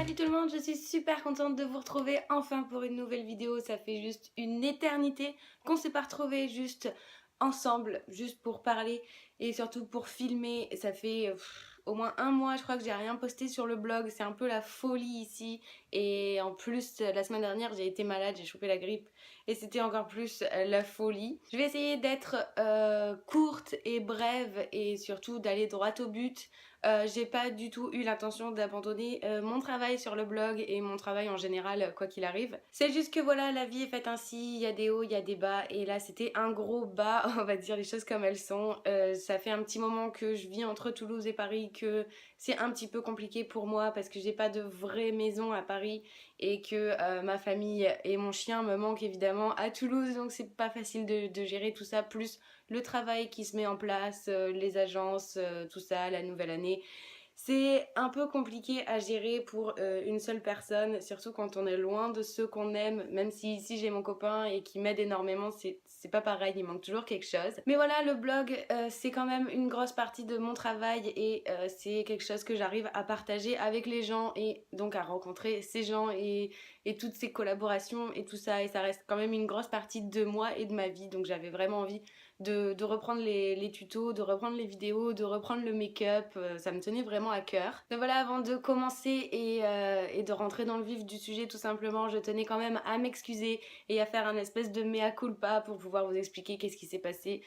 Salut tout le monde, je suis super contente de vous retrouver enfin pour une nouvelle vidéo. Ça fait juste une éternité qu'on s'est pas retrouvés juste ensemble, juste pour parler et surtout pour filmer. Ça fait au moins un mois je crois que j'ai rien posté sur le blog, c'est un peu la folie ici. Et en plus la semaine dernière j'ai été malade, j'ai chopé la grippe et c'était encore plus la folie. Je vais essayer d'être courte et brève et surtout d'aller droit au but. J'ai pas du tout eu l'intention d'abandonner mon travail sur le blog et mon travail en général quoi qu'il arrive. C'est juste que voilà, la vie est faite ainsi, il y a des hauts, il y a des bas et là c'était un gros bas, on va dire les choses comme elles sont. Ça fait un petit moment que je vis entre Toulouse et Paris, que c'est un petit peu compliqué pour moi parce que j'ai pas de vraie maison à Paris et que ma famille et mon chien me manquent évidemment à Toulouse, donc c'est pas facile de gérer tout ça, plus le travail qui se met en place, les agences, tout ça, la nouvelle année. C'est un peu compliqué à gérer pour une seule personne, surtout quand on est loin de ceux qu'on aime, même si ici j'ai mon copain et qui m'aide énormément, c'est pas pareil, il manque toujours quelque chose. Mais voilà, le blog c'est quand même une grosse partie de mon travail et c'est quelque chose que j'arrive à partager avec les gens et donc à rencontrer ces gens et toutes ces collaborations et tout ça, et ça reste quand même une grosse partie de moi et de ma vie, donc j'avais vraiment envie de reprendre les tutos, de reprendre les vidéos, de reprendre le make-up, ça me tenait vraiment à cœur. Donc voilà, avant de commencer et de rentrer dans le vif du sujet tout simplement, je tenais quand même à m'excuser et à faire un espèce de mea culpa pour pouvoir vous expliquer qu'est-ce qui s'est passé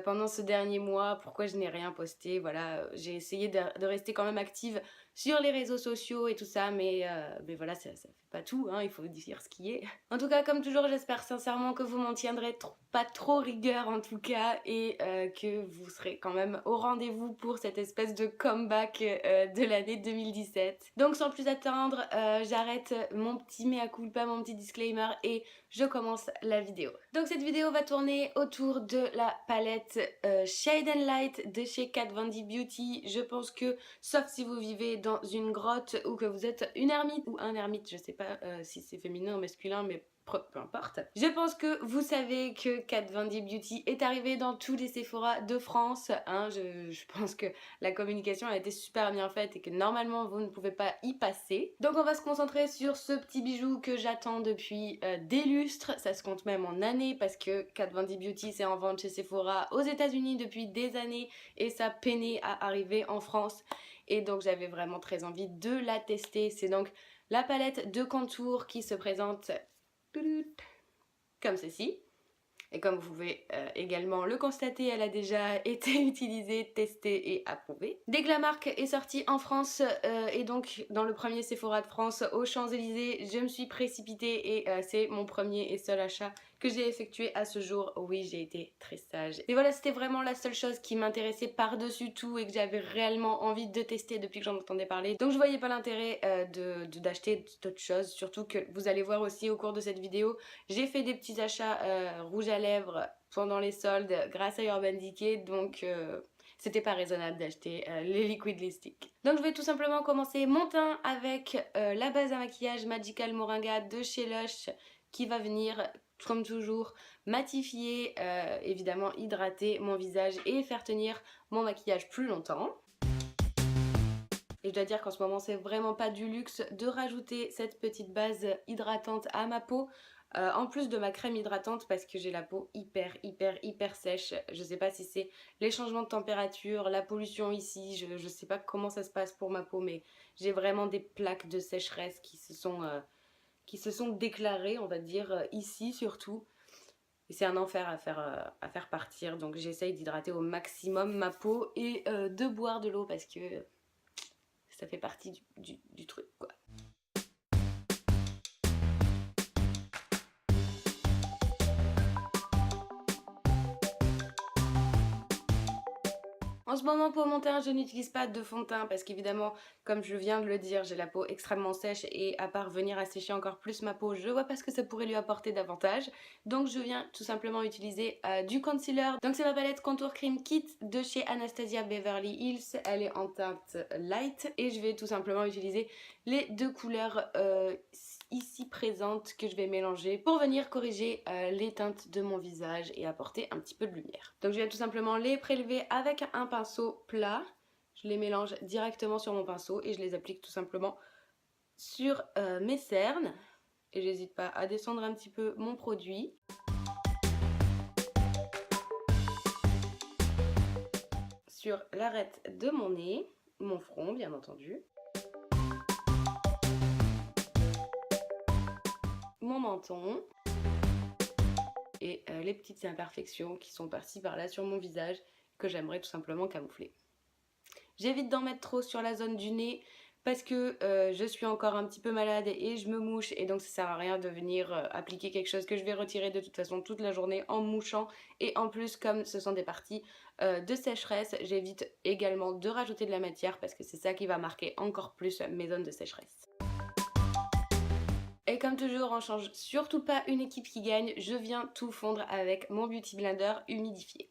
pendant ce dernier mois, pourquoi je n'ai rien posté. Voilà, j'ai essayé de rester quand même active sur les réseaux sociaux et tout ça, mais voilà, ça fait pas tout, hein, il faut dire ce qui est. En tout cas, comme toujours, j'espère sincèrement que vous m'en tiendrez pas trop rigueur en tout cas et que vous serez quand même au rendez-vous pour cette espèce de comeback de l'année 2017. Donc sans plus attendre, j'arrête mon petit mea culpa, mon petit disclaimer et je commence la vidéo. Donc cette vidéo va tourner autour de la palette Shade and Light de chez Kat Von D Beauty. Je pense que, sauf si vous vivez dans une grotte ou que vous êtes une ermite ou un ermite, je sais pas si c'est féminin ou masculin, mais peu importe. Je pense que vous savez que Kat Von D Beauty est arrivée dans tous les Sephora de France. Hein, je pense que la communication a été super bien faite et que normalement vous ne pouvez pas y passer. Donc on va se concentrer sur ce petit bijou que j'attends depuis des lustres. Ça se compte même en années parce que Kat Von D Beauty c'est en vente chez Sephora aux États-Unis depuis des années et ça peinait à arriver en France. Et donc j'avais vraiment très envie de la tester. C'est donc la palette de contour qui se présente comme ceci. Et comme vous pouvez également le constater, elle a déjà été utilisée, testée et approuvée. Dès que la marque est sortie en France et donc dans le premier Sephora de France aux Champs-Élysées, je me suis précipitée et c'est mon premier et seul achat que j'ai effectué à ce jour. Oui, j'ai été très sage. Et voilà, c'était vraiment la seule chose qui m'intéressait par-dessus tout et que j'avais réellement envie de tester depuis que j'en entendais parler. Donc je voyais pas l'intérêt d'acheter d'autres choses, surtout que vous allez voir aussi au cours de cette vidéo, j'ai fait des petits achats rouges à lèvres pendant les soldes grâce à Urban Decay, donc c'était pas raisonnable d'acheter les liquid lipstick. Donc je vais tout simplement commencer mon teint avec la base à maquillage Magical Moringa de chez Lush qui va venir comme toujours matifier, évidemment hydrater mon visage et faire tenir mon maquillage plus longtemps. Et je dois dire qu'en ce moment c'est vraiment pas du luxe de rajouter cette petite base hydratante à ma peau. En plus de ma crème hydratante parce que j'ai la peau hyper sèche. Je sais pas si c'est les changements de température, la pollution ici, je sais pas comment ça se passe pour ma peau, mais j'ai vraiment des plaques de sécheresse qui se sont déclarées, on va dire, ici surtout. Et c'est un enfer à faire partir, donc j'essaye d'hydrater au maximum ma peau et de boire de l'eau parce que ça fait partie du truc quoi. En ce moment pour mon teint je n'utilise pas de fond de teint parce qu'évidemment comme je viens de le dire j'ai la peau extrêmement sèche et à part venir assécher encore plus ma peau je vois pas ce que ça pourrait lui apporter davantage. Donc je viens tout simplement utiliser du concealer. Donc c'est ma palette Contour Cream Kit de chez Anastasia Beverly Hills. Elle est en teinte light et je vais tout simplement utiliser les deux couleurs ici présentes que je vais mélanger pour venir corriger les teintes de mon visage et apporter un petit peu de lumière. Donc je viens tout simplement les prélever avec un pinceau plat, je les mélange directement sur mon pinceau et je les applique tout simplement sur mes cernes. Et j'hésite pas à descendre un petit peu mon produit. Sur l'arête de mon nez, mon front bien entendu. Mon menton. Et les petites imperfections qui sont par-ci par-là sur mon visage que j'aimerais tout simplement camoufler. J'évite d'en mettre trop sur la zone du nez parce que je suis encore un petit peu malade et je me mouche et donc ça sert à rien de venir appliquer quelque chose que je vais retirer de toute façon toute la journée en me mouchant. Et en plus, comme ce sont des parties de sécheresse, j'évite également de rajouter de la matière parce que c'est ça qui va marquer encore plus mes zones de sécheresse. Et comme toujours, on change surtout pas une équipe qui gagne, je viens tout fondre avec mon Beauty Blender humidifié.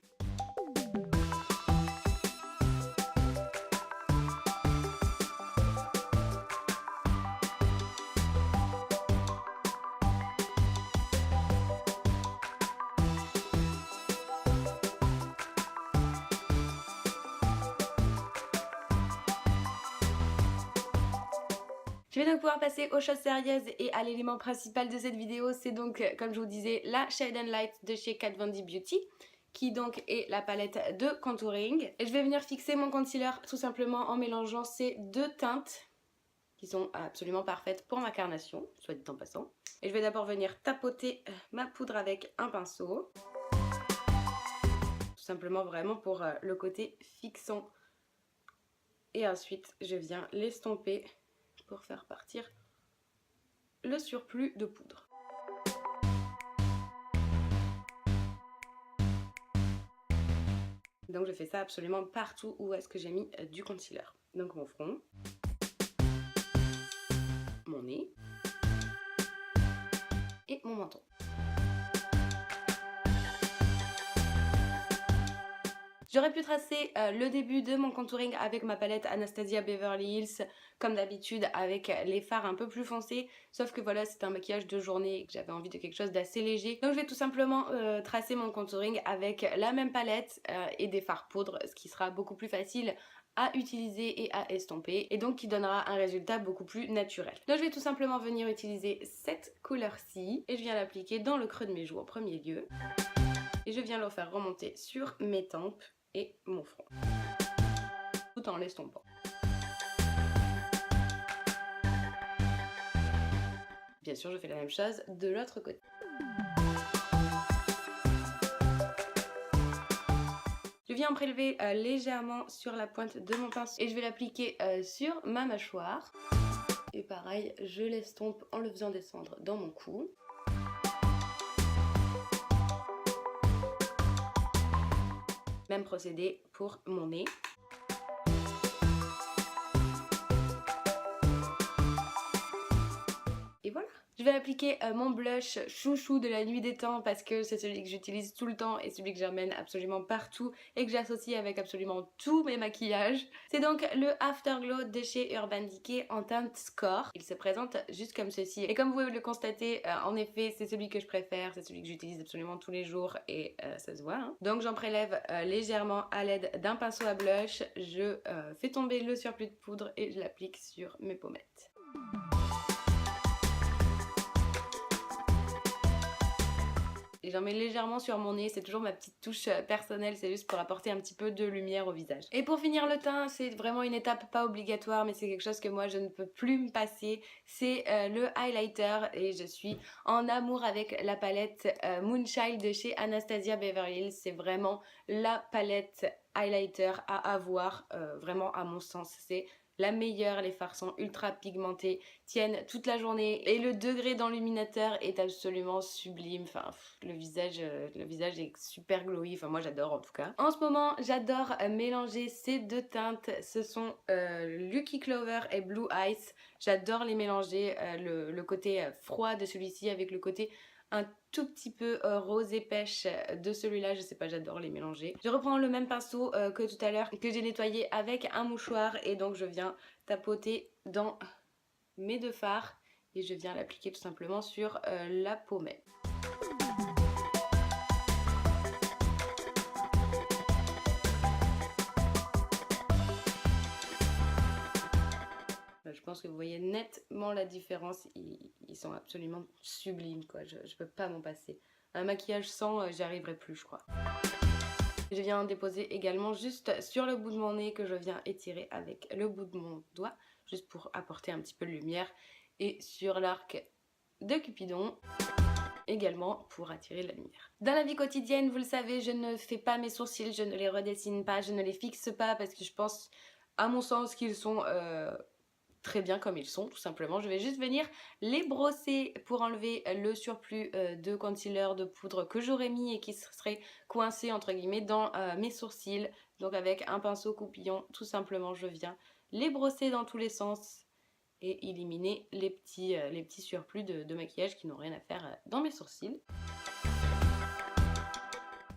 Je vais donc pouvoir passer aux choses sérieuses et à l'élément principal de cette vidéo, c'est donc, comme je vous disais, la Shade and Light de chez Kat Von D Beauty, qui donc est la palette de contouring. Et je vais venir fixer mon concealer tout simplement en mélangeant ces deux teintes qui sont absolument parfaites pour ma carnation, soit dit en passant. Et je vais d'abord venir tapoter ma poudre avec un pinceau, tout simplement vraiment pour le côté fixant. Et ensuite, je viens l'estomper pour faire partir le surplus de poudre. Donc je fais ça absolument partout où est-ce que j'ai mis du concealer. Donc mon front, mon nez et mon menton. J'aurais pu tracer le début de mon contouring avec ma palette Anastasia Beverly Hills, comme d'habitude avec les fards un peu plus foncés, sauf que voilà, c'est un maquillage de journée et que j'avais envie de quelque chose d'assez léger. Donc je vais tout simplement tracer mon contouring avec la même palette et des fards poudre, ce qui sera beaucoup plus facile à utiliser et à estomper, et donc qui donnera un résultat beaucoup plus naturel. Donc je vais tout simplement venir utiliser cette couleur-ci et je viens l'appliquer dans le creux de mes joues en premier lieu. Et je viens le faire remonter sur mes tempes et mon front, tout en l'estompant. Bien sûr, je fais la même chose de l'autre côté. Je viens en prélever légèrement sur la pointe de mon pinceau et je vais l'appliquer sur ma mâchoire. Et pareil, je l'estompe en le faisant descendre dans mon cou. Même procédé pour mon nez. Et voilà. Je vais appliquer mon blush chouchou de la nuit des temps parce que c'est celui que j'utilise tout le temps et celui que j'emmène absolument partout et que j'associe avec absolument tous mes maquillages. C'est donc le Afterglow de chez Urban Decay en teinte Score. Il se présente juste comme ceci. Et comme vous pouvez le constater, en effet, c'est celui que je préfère, c'est celui que j'utilise absolument tous les jours et ça se voit. Hein. Donc j'en prélève légèrement à l'aide d'un pinceau à blush. Je fais tomber le surplus de poudre et je l'applique sur mes pommettes. Et j'en mets légèrement sur mon nez, c'est toujours ma petite touche personnelle, c'est juste pour apporter un petit peu de lumière au visage. Et pour finir le teint, c'est vraiment une étape pas obligatoire, mais c'est quelque chose que moi je ne peux plus me passer, c'est le highlighter, et je suis en amour avec la palette Moonchild de chez Anastasia Beverly Hills. C'est vraiment la palette highlighter à avoir, vraiment à mon sens, c'est la meilleure, les fards sont ultra pigmentés, tiennent toute la journée et le degré d'enluminateur est absolument sublime. Enfin, le visage est super glowy, enfin moi j'adore en tout cas. En ce moment, j'adore mélanger ces deux teintes, ce sont Lucky Clover et Blue Ice. J'adore les mélanger, le côté froid de celui-ci avec le côté un tout petit peu rose et pêche de celui-là, je sais pas, j'adore les mélanger. Je reprends le même pinceau que tout à l'heure, que j'ai nettoyé avec un mouchoir, et donc je viens tapoter dans mes deux fards et je viens l'appliquer tout simplement sur la pommette. Je pense que vous voyez nettement la différence. Ils sont absolument sublimes, quoi. Je peux pas m'en passer. Un maquillage sans, j'y arriverai plus, je crois. Je viens déposer également juste sur le bout de mon nez que je viens étirer avec le bout de mon doigt, juste pour apporter un petit peu de lumière. Et sur l'arc de Cupidon, également pour attirer la lumière. Dans la vie quotidienne, vous le savez, je ne fais pas mes sourcils, je ne les redessine pas, je ne les fixe pas parce que je pense, à mon sens, qu'ils sont très bien comme ils sont, tout simplement. Je vais juste venir les brosser pour enlever le surplus de concealer, de poudre que j'aurais mis et qui serait coincé entre guillemets dans mes sourcils. Donc avec un pinceau coupillon, tout simplement, je viens les brosser dans tous les sens et éliminer les petits surplus de maquillage qui n'ont rien à faire dans mes sourcils.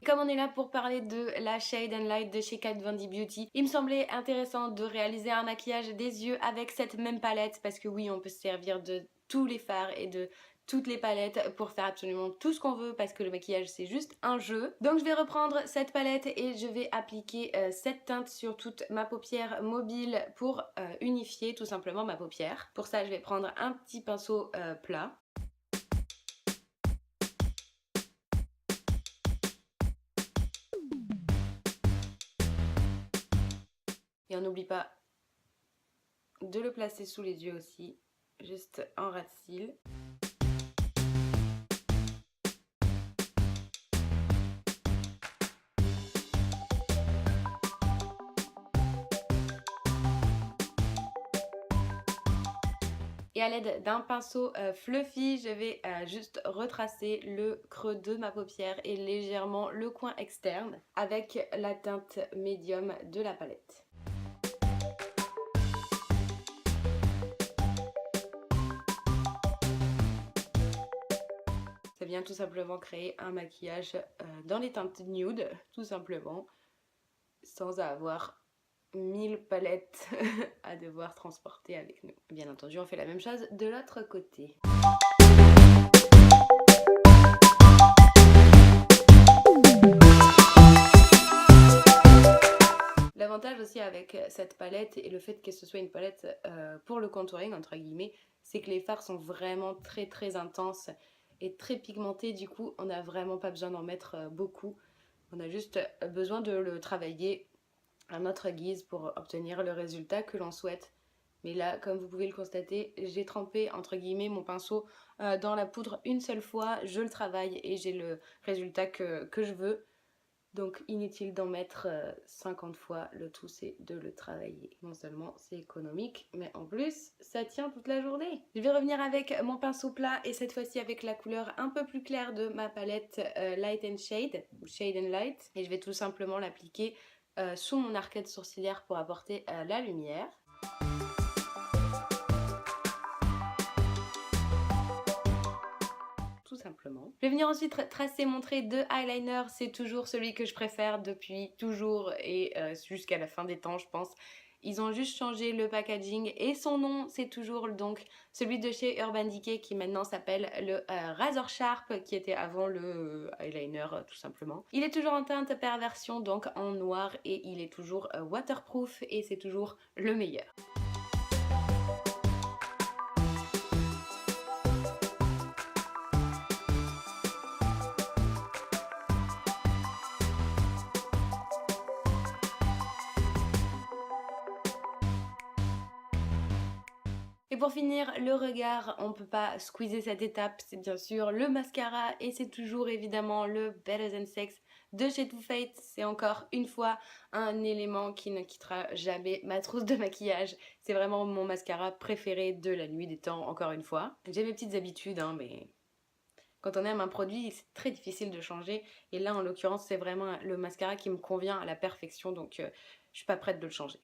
Comme on est là pour parler de la Shade and Light de chez Kat Von D Beauty, il me semblait intéressant de réaliser un maquillage des yeux avec cette même palette parce que oui, on peut se servir de tous les fards et de toutes les palettes pour faire absolument tout ce qu'on veut parce que le maquillage c'est juste un jeu. Donc je vais reprendre cette palette et je vais appliquer cette teinte sur toute ma paupière mobile pour unifier tout simplement ma paupière. Pour ça je vais prendre un petit pinceau plat. Et on n'oublie pas de le placer sous les yeux aussi, juste en ras de cils. Et à l'aide d'un pinceau fluffy, je vais juste retracer le creux de ma paupière et légèrement le coin externe avec la teinte médium de la palette. Ça vient tout simplement créer un maquillage dans les teintes nude, tout simplement, sans avoir 1000 palettes à devoir transporter avec nous. Bien entendu, on fait la même chose de l'autre côté. L'avantage aussi avec cette palette et le fait que ce soit une palette pour le contouring entre guillemets, c'est que les fards sont vraiment très intenses et très pigmentés. Du coup, on n'a vraiment pas besoin d'en mettre beaucoup. On a juste besoin de le travailler à notre guise pour obtenir le résultat que l'on souhaite. Mais là, comme vous pouvez le constater, j'ai trempé entre guillemets mon pinceau dans la poudre une seule fois, je le travaille et j'ai le résultat que je veux. Donc inutile d'en mettre 50 fois, le tout c'est de le travailler. Non seulement c'est économique, mais en plus ça tient toute la journée. Je vais revenir avec mon pinceau plat et cette fois-ci avec la couleur un peu plus claire de ma palette Light and Shade, ou Shade and Light. Et je vais tout simplement l'appliquer sous mon arcade sourcilière pour apporter la lumière. Tout simplement. Je vais venir ensuite tracer mon trait de eyeliner, c'est toujours celui que je préfère depuis toujours et jusqu'à la fin des temps je pense. Ils ont juste changé le packaging et son nom c'est toujours donc celui de chez Urban Decay qui maintenant s'appelle le Razor Sharp qui était avant le eyeliner tout simplement. Il est toujours en teinte perversion donc en noir et il est toujours waterproof et c'est toujours le meilleur. Et pour finir, le regard, on ne peut pas squeezer cette étape, c'est bien sûr le mascara et c'est toujours évidemment le Better Than Sex de chez Too Faced. C'est encore une fois un élément qui ne quittera jamais ma trousse de maquillage. C'est vraiment mon mascara préféré de la nuit des temps, encore une fois. J'ai mes petites habitudes, hein, mais quand on aime un produit, c'est très difficile de changer. Et là, en l'occurrence, c'est vraiment le mascara qui me convient à la perfection, donc je suis pas prête de le changer.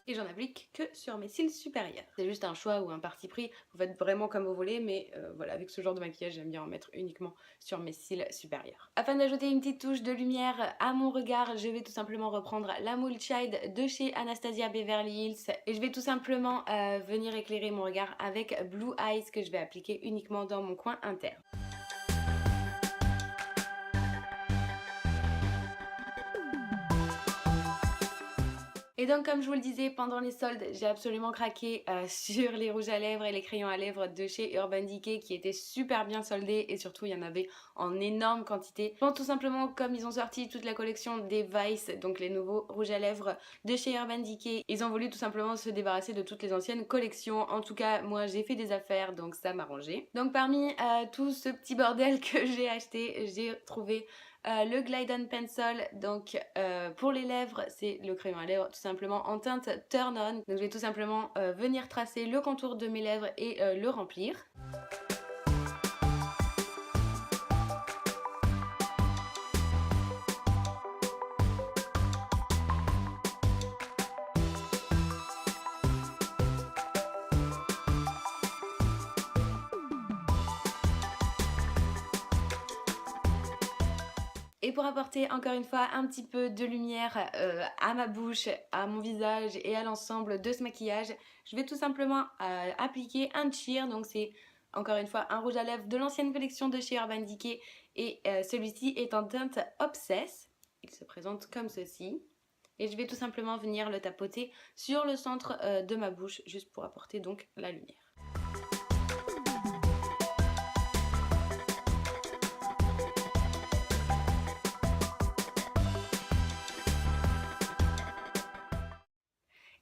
Et et j'en applique que sur mes cils supérieurs. C'est juste un choix ou un parti pris, vous faites vraiment comme vous voulez, mais voilà, avec ce genre de maquillage j'aime bien en mettre uniquement sur mes cils supérieurs. Afin d'ajouter une petite touche de lumière à mon regard, je vais tout simplement reprendre la Moule Child de chez Anastasia Beverly Hills et je vais tout simplement venir éclairer mon regard avec Blue Eyes que je vais appliquer uniquement dans mon coin interne. Et donc comme je vous le disais, pendant les soldes, j'ai absolument craqué sur les rouges à lèvres et les crayons à lèvres de chez Urban Decay qui étaient super bien soldés et surtout il y en avait en énorme quantité. Bon, tout simplement comme ils ont sorti toute la collection des Vice, donc les nouveaux rouges à lèvres de chez Urban Decay, ils ont voulu tout simplement se débarrasser de toutes les anciennes collections. En tout cas, moi j'ai fait des affaires donc ça m'a arrangé. Donc parmi tout ce petit bordel que j'ai acheté, j'ai trouvé le Glide On Pencil, donc pour les lèvres, c'est le crayon à lèvres tout simplement en teinte Turn On. Donc je vais tout simplement venir tracer le contour de mes lèvres et le remplir. Et pour apporter encore une fois un petit peu de lumière à ma bouche, à mon visage et à l'ensemble de ce maquillage, je vais tout simplement appliquer un cheer. Donc c'est encore une fois un rouge à lèvres de l'ancienne collection de chez Urban Decay et celui-ci est en teinte Obsess. Il se présente comme ceci. Et je vais tout simplement venir le tapoter sur le centre de ma bouche juste pour apporter donc la lumière.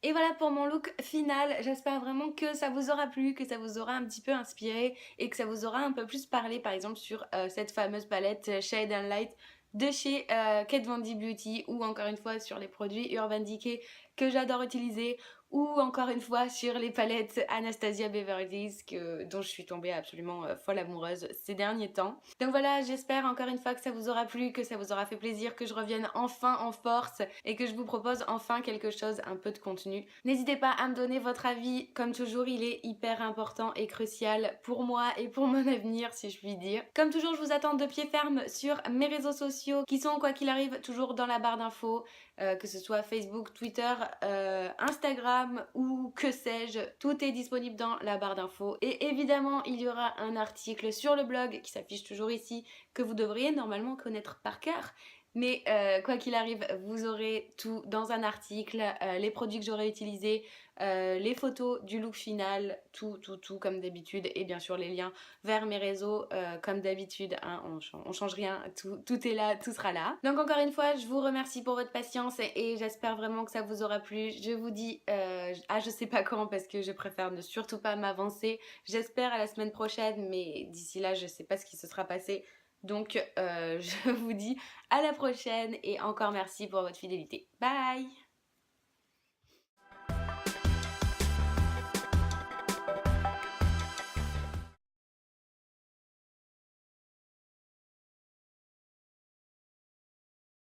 Et voilà pour mon look final, j'espère vraiment que ça vous aura plu, que ça vous aura un petit peu inspiré et que ça vous aura un peu plus parlé par exemple sur cette fameuse palette Shade and Light de chez Kat Von D Beauty ou encore une fois sur les produits Urban Decay que j'adore utiliser ou encore une fois sur les palettes Anastasia Beverly Hills dont je suis tombée absolument folle amoureuse ces derniers temps. Donc voilà, j'espère encore une fois que ça vous aura plu, que ça vous aura fait plaisir, que je revienne enfin en force et que je vous propose enfin quelque chose, un peu de contenu. N'hésitez pas à me donner votre avis, comme toujours il est hyper important et crucial pour moi et pour mon avenir si je puis dire. Comme toujours je vous attends de pied ferme sur mes réseaux sociaux qui sont quoi qu'il arrive toujours dans la barre d'infos. Que ce soit Facebook, Twitter, Instagram ou que sais-je, tout est disponible dans la barre d'infos. Et évidemment, il y aura un article sur le blog qui s'affiche toujours ici, que vous devriez normalement connaître par cœur. Mais quoi qu'il arrive, vous aurez tout dans un article, les produits que j'aurai utilisés, les photos du look final, tout comme d'habitude et bien sûr les liens vers mes réseaux comme d'habitude, hein, on change rien, tout est là, tout sera là. Donc encore une fois, je vous remercie pour votre patience et j'espère vraiment que ça vous aura plu. Je vous dis je sais pas quand parce que je préfère ne surtout pas m'avancer. J'espère à la semaine prochaine, mais d'ici là je sais pas ce qui se sera passé. Donc je vous dis à la prochaine et encore merci pour votre fidélité. Bye!